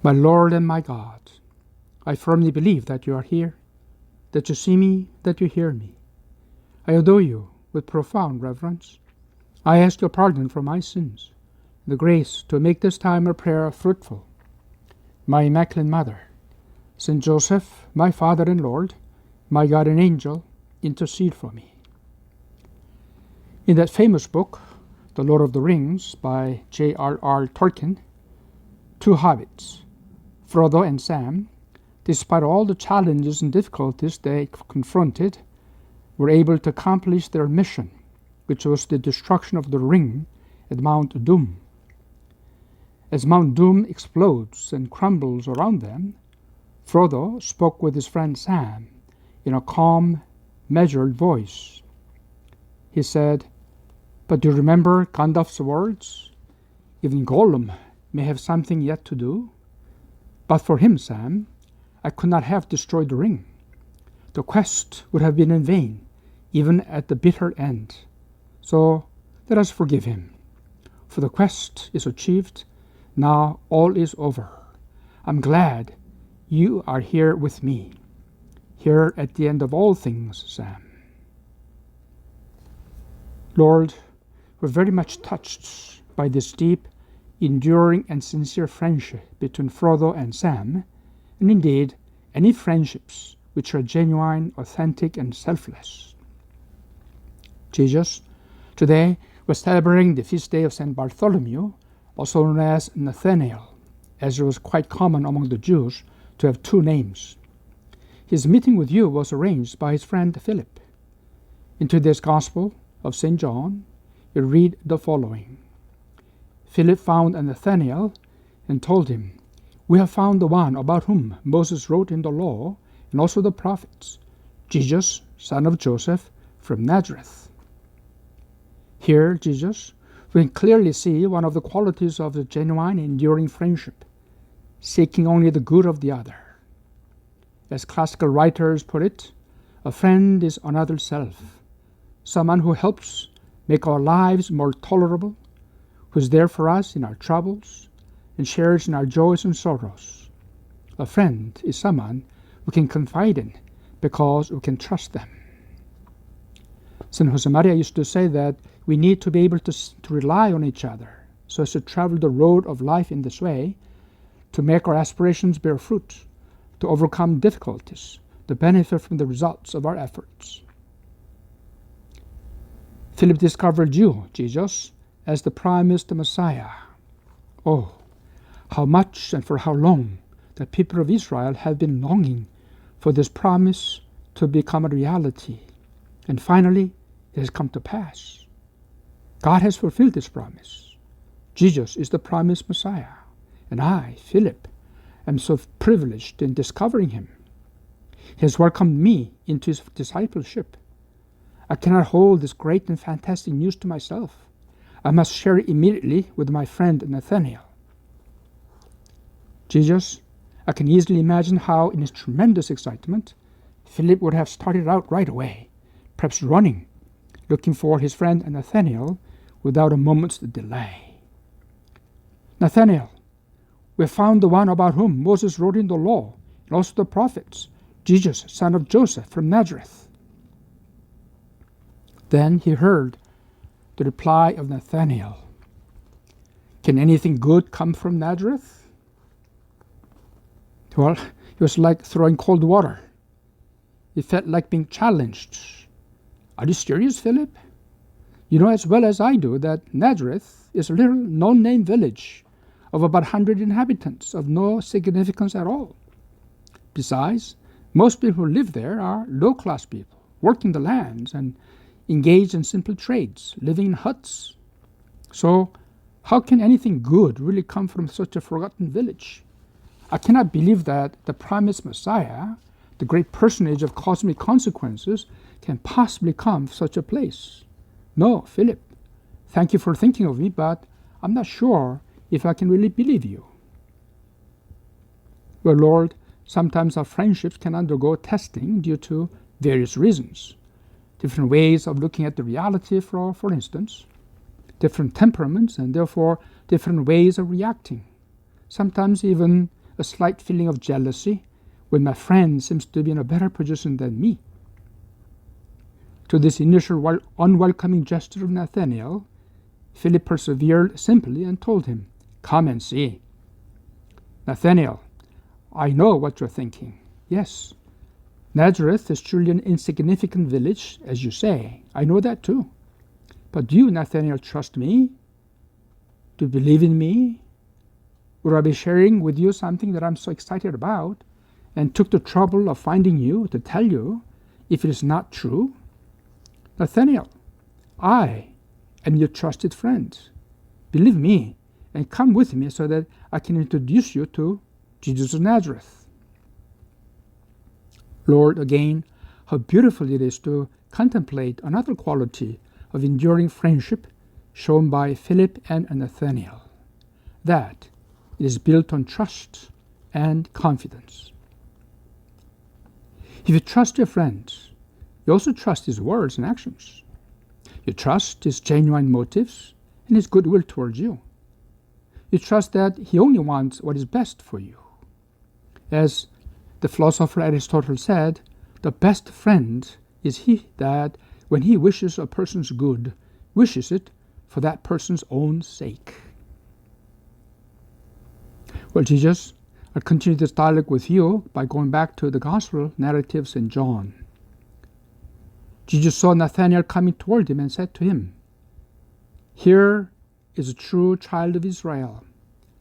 My Lord and my God, I firmly believe that you are here, that you see me, that you hear me. I adore you with profound reverence. I ask your pardon for my sins, the grace to make this time of prayer fruitful. My Immaculate Mother, Saint Joseph, my Father and Lord, my guardian angel, intercede for me. In that famous book, The Lord of the Rings, by J.R.R. Tolkien, two hobbits, Frodo and Sam, despite all the challenges and difficulties they confronted, were able to accomplish their mission, which was the destruction of the ring at Mount Doom. As Mount Doom explodes and crumbles around them, Frodo spoke with his friend Sam in a calm, measured voice. He said, "But do you remember Gandalf's words? Even Gollum may have something yet to do. But for him, Sam, I could not have destroyed the ring. The quest would have been in vain, even at the bitter end. So let us forgive him. For the quest is achieved. Now all is over. I'm glad you are here with me. Here at the end of all things, Sam." Lord, we're very much touched by this deep, enduring and sincere friendship between Frodo and Sam, and indeed any friendships which are genuine, authentic, and selfless. Jesus, today we're celebrating the feast day of St. Bartholomew, also known as Nathanael, as it was quite common among the Jews to have two names. His meeting with you was arranged by his friend Philip. In today's Gospel of St. John, you read the following. Philip found Nathanael and told him, "We have found the one about whom Moses wrote in the law and also the prophets, Jesus, son of Joseph, from Nazareth." Here, Jesus, we can clearly see one of the qualities of the genuine, enduring friendship, seeking only the good of the other. As classical writers put it, a friend is another self, someone who helps make our lives more tolerable, who is there for us in our troubles and shares in our joys and sorrows. A friend is someone we can confide in because we can trust them. St. Josemaria used to say that we need to be able to rely on each other so as to travel the road of life in this way, to make our aspirations bear fruit, to overcome difficulties, to benefit from the results of our efforts. Philip discovered you, Jesus, as the promised Messiah. Oh, how much and for how long the people of Israel have been longing for this promise to become a reality. And finally, it has come to pass. God has fulfilled this promise. Jesus is the promised Messiah. And I, Philip, am so privileged in discovering him. He has welcomed me into his discipleship. I cannot hold this great and fantastic news to myself. I must share it immediately with my friend Nathanael. Jesus, I can easily imagine how, in his tremendous excitement, Philip would have started out right away, perhaps running, looking for his friend Nathanael without a moment's delay. "Nathanael, we have found the one about whom Moses wrote in the law and also the prophets, Jesus, son of Joseph, from Nazareth." Then he heard the reply of Nathanael. "Can anything good come from Nazareth?" Well, it was like throwing cold water. It felt like being challenged. "Are you serious, Philip? You know as well as I do that Nazareth is a little no-name village of about 100 inhabitants of no significance at all. Besides, most people who live there are low-class people, working the lands and engaged in simple trades, living in huts. So how can anything good really come from such a forgotten village? I cannot believe that the promised Messiah, the great personage of cosmic consequences, can possibly come from such a place. No, Philip, thank you for thinking of me, but I'm not sure if I can really believe you." Well, Lord, sometimes our friendships can undergo testing due to various reasons. Different ways of looking at the reality, for instance, different temperaments and therefore different ways of reacting, sometimes even a slight feeling of jealousy when my friend seems to be in a better position than me. To this initial unwelcoming gesture of Nathanael, Philip persevered simply and told him, "Come and see." "Nathanael, I know what you're thinking. Yes, Nazareth is truly an insignificant village, as you say. I know that too. But do you, Nathanael, trust me? Do you believe in me? Would I be sharing with you something that I'm so excited about and took the trouble of finding you to tell you if it is not true? Nathanael, I am your trusted friend. Believe me and come with me so that I can introduce you to Jesus of Nazareth." Lord, again, how beautiful it is to contemplate another quality of enduring friendship shown by Philip and Nathanael, that it is built on trust and confidence. If you trust your friend, you also trust his words and actions. You trust his genuine motives and his goodwill towards you. You trust that he only wants what is best for you. As the philosopher Aristotle said, the best friend is he that, when he wishes a person's good, wishes it for that person's own sake. Well, Jesus, I'll continue this dialogue with you by going back to the gospel narratives in John. Jesus saw Nathanael coming toward him and said to him, "Here is a true child of Israel.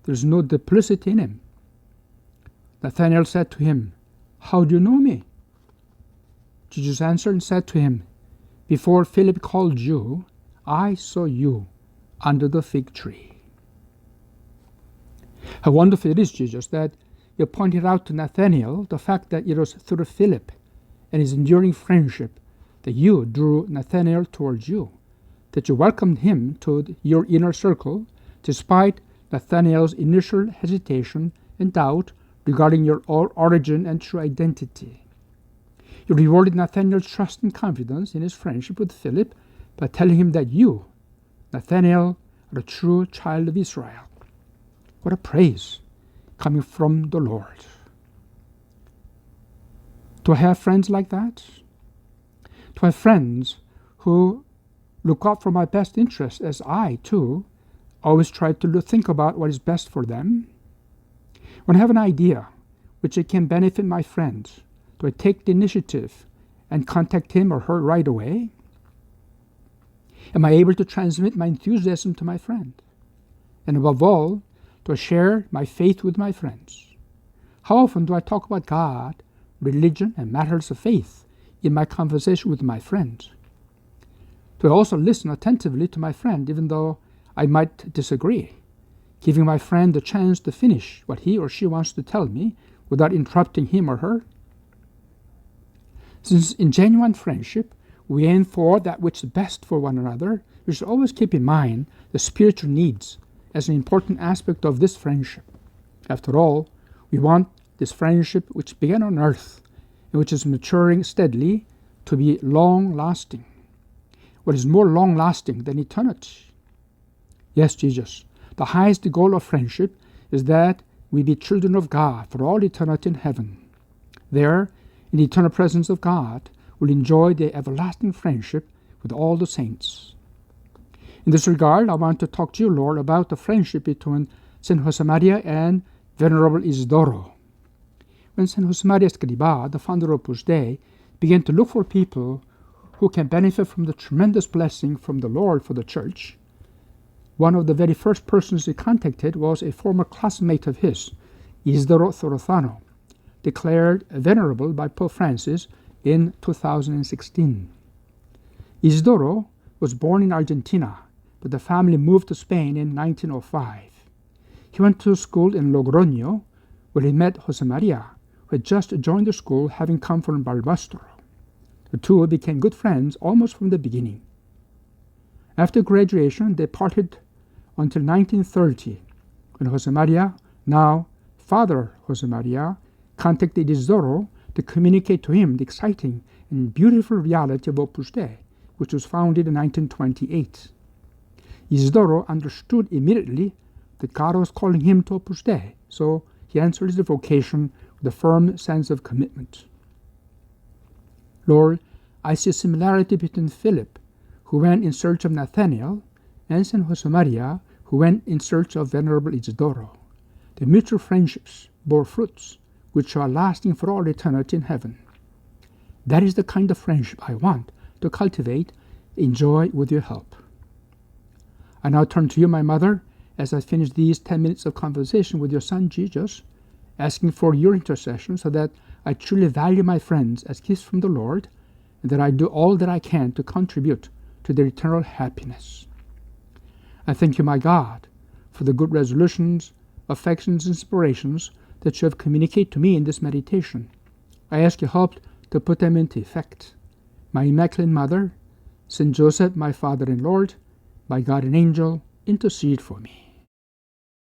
There is no duplicity in him." Nathanael said to him, "How do you know me?" Jesus answered and said to him, "Before Philip called you, I saw you under the fig tree." How wonderful it is, Jesus, that you pointed out to Nathanael the fact that it was through Philip and his enduring friendship that you drew Nathanael towards you, that you welcomed him to your inner circle despite Nathanael's initial hesitation and doubt regarding your origin and true identity. You rewarded Nathanael's trust and confidence in his friendship with Philip by telling him that you, Nathanael, are a true child of Israel. What a praise coming from the Lord. Do I have friends like that? Do I have friends who look out for my best interests as I, too, always try to think about what is best for them? When I have an idea which it can benefit my friend, do I take the initiative and contact him or her right away? Am I able to transmit my enthusiasm to my friend? And above all, do I share my faith with my friends? How often do I talk about God, religion, and matters of faith in my conversation with my friends? Do I also listen attentively to my friend even though I might disagree, giving my friend the chance to finish what he or she wants to tell me without interrupting him or her? Since in genuine friendship we aim for that which is best for one another, we should always keep in mind the spiritual needs as an important aspect of this friendship. After all, we want this friendship which began on earth and which is maturing steadily to be long-lasting. What is more long-lasting than eternity? Yes, Jesus, the highest goal of friendship is that we be children of God for all eternity in heaven. There, in the eternal presence of God, we'll enjoy the everlasting friendship with all the saints. In this regard, I want to talk to you, Lord, about the friendship between St. Josemaria and Venerable Isidoro. When St. Josemaria Escrivá, the founder of Opus Dei, began to look for people who can benefit from the tremendous blessing from the Lord for the Church, one of the very first persons he contacted was a former classmate of his, Isidoro Zorozano, declared venerable by Pope Francis in 2016. Isidoro was born in Argentina, but the family moved to Spain in 1905. He went to school in Logroño, where he met Josemaria, who had just joined the school, having come from Barbastro. The two became good friends almost from the beginning. After graduation, they parted until 1930, when Josemaria, now Father Josemaria, contacted Isidoro to communicate to him the exciting and beautiful reality of Opus Dei, which was founded in 1928. Isidoro understood immediately that God was calling him to Opus Dei, so he answers the vocation with a firm sense of commitment. Lord, I see a similarity between Philip, who went in search of Nathanael, and San Josemaria, who went in search of Venerable Isidoro. The mutual friendships bore fruits which are lasting for all eternity in heaven. That is the kind of friendship I want to cultivate, enjoy with your help. I now turn to you, my mother, as I finish these 10 minutes of conversation with your son Jesus, asking for your intercession so that I truly value my friends as gifts from the Lord, and that I do all that I can to contribute to their eternal happiness. I thank you, my God, for the good resolutions, affections, and inspirations that you have communicated to me in this meditation. I ask your help to put them into effect. My Immaculate Mother, Saint Joseph, my Father and Lord, my guardian angel, intercede for me.